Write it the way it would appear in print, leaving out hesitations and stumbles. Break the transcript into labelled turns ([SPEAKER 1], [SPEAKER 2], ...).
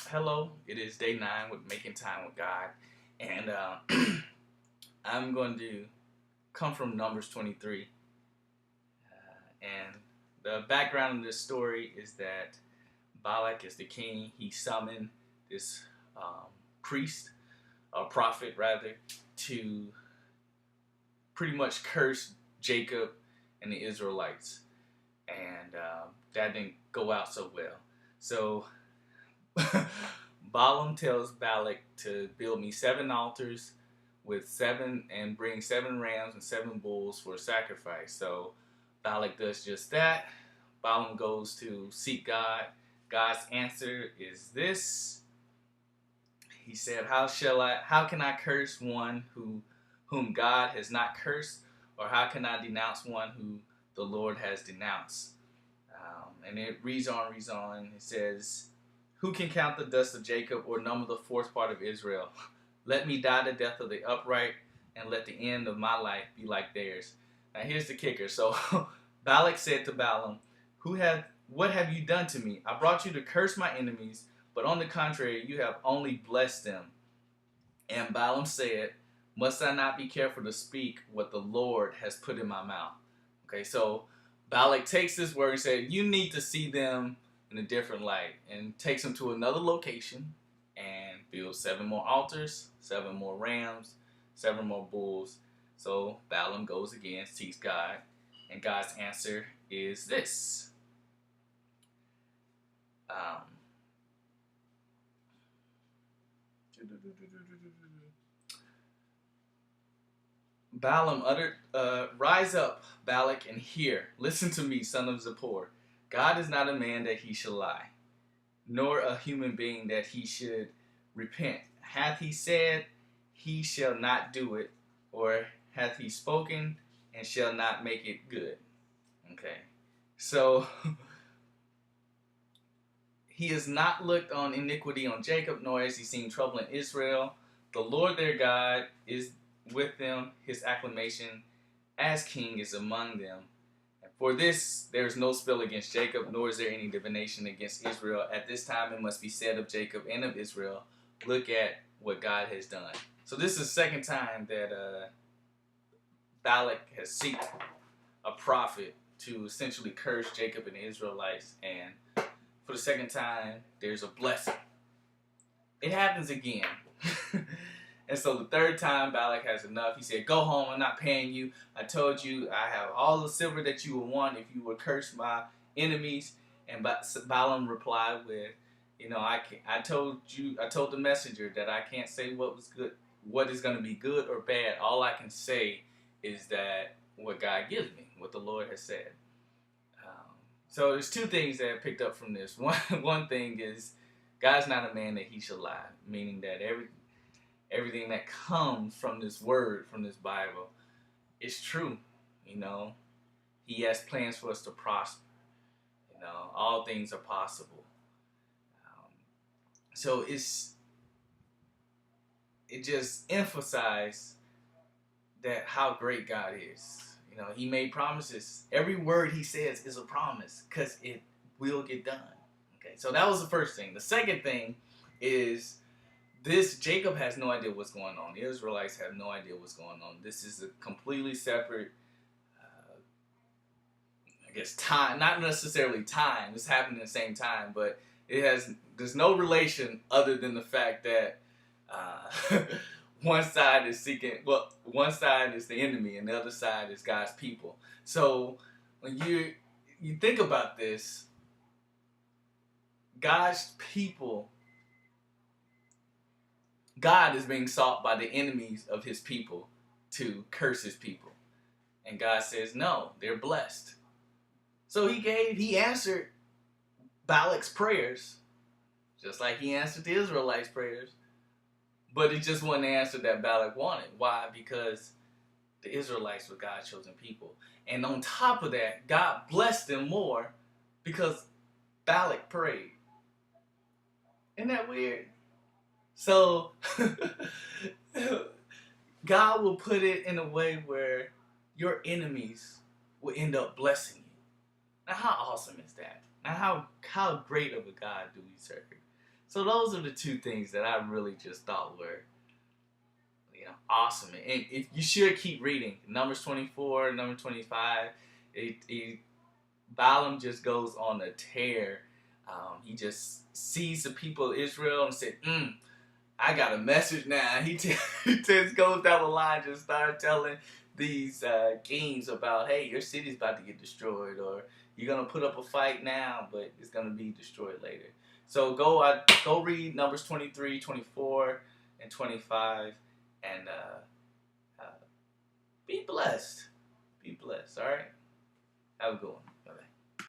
[SPEAKER 1] Hello, it is day 9 with Making Time with God, and I'm going to come from Numbers 23. And the background of this story is that Balak is the king. He summoned this priest, or prophet rather, to pretty much curse Jacob and the Israelites, and that didn't go out so well. So Balaam tells Balak to build me 7 altars with 7 and bring 7 rams and 7 bulls for a sacrifice. So Balak does just that. Balaam goes to seek God. God's answer is this. He said, how can I curse one whom God has not cursed, or how can I denounce one who the Lord has denounced? And it reads on. It says, who can count the dust of Jacob or number the fourth part of Israel? Let me die the death of the upright, and let the end of my life be like theirs. Now here's the kicker. So Balak said to Balaam, what have you done to me? I brought you to curse my enemies, but on the contrary, you have only blessed them. And Balaam said, must I not be careful to speak what the Lord has put in my mouth? Okay, so Balak takes this word and said, you need to see them in a different light, and takes them to another location and builds 7 more altars, 7 more rams, 7 more bulls. So Balaam goes again, seeks God, and God's answer is this. Balaam uttered, rise up, Balak, and hear. Listen to me, son of Zippor. God is not a man that he shall lie, nor a human being that he should repent. Hath he said, he shall not do it, or hath he spoken, and shall not make it good? Okay, so he has not looked on iniquity on Jacob, nor has he seen trouble in Israel. The Lord their God is with them. His acclamation as king is among them. And for this there is no spell against Jacob, nor is there any divination against Israel. At this time it must be said of Jacob and of Israel, look at what God has done. So this is the second time that Balak has sought a prophet to essentially curse Jacob and the Israelites, and for the second time there's a blessing. It happens again. And so the third time Balak has enough. He said, go home, I'm not paying you. I told you I have all the silver that you would want if you would curse my enemies. And Balaam replied with, I told the messenger that I can't say what was good, what is going to be good or bad. All I can say is that what God gives me, what the Lord has said. So there's 2 things that I picked up from this. One thing is, God's not a man that he shall lie, meaning that everything that comes from this word, from this Bible, is true. He has plans for us to prosper. All things are possible. So it just emphasized that how great God is. He made promises. Every word he says is a promise, because it will get done. Okay, so that was the first thing. The second thing is, Jacob has no idea what's going on. The Israelites have no idea what's going on. This is a completely separate, time. Not necessarily time. It's happening at the same time, but there's no relation other than the fact that one side is one side is the enemy, and the other side is God's people. So when you think about this, God's people, God is being sought by the enemies of his people to curse his people. And God says, no, they're blessed. So he answered Balak's prayers, just like he answered the Israelites' prayers. But it just wasn't the answer that Balak wanted. Why? Because the Israelites were God's chosen people. And on top of that, God blessed them more because Balak prayed. Isn't that weird? So God will put it in a way where your enemies will end up blessing you. Now, how awesome is that? Now, how great of a God do we serve? So those are the two things that I really just thought were, awesome. And if you should keep reading Numbers 24, number 25, Balaam just goes on a tear. He just sees the people of Israel and said, I got a message now. He just goes down the line, just start telling these kings about, hey, your city's about to get destroyed, or you're gonna put up a fight now, but it's gonna be destroyed later. So go read Numbers 23, 24, and 25, and be blessed. Be blessed. All right. Have a good one.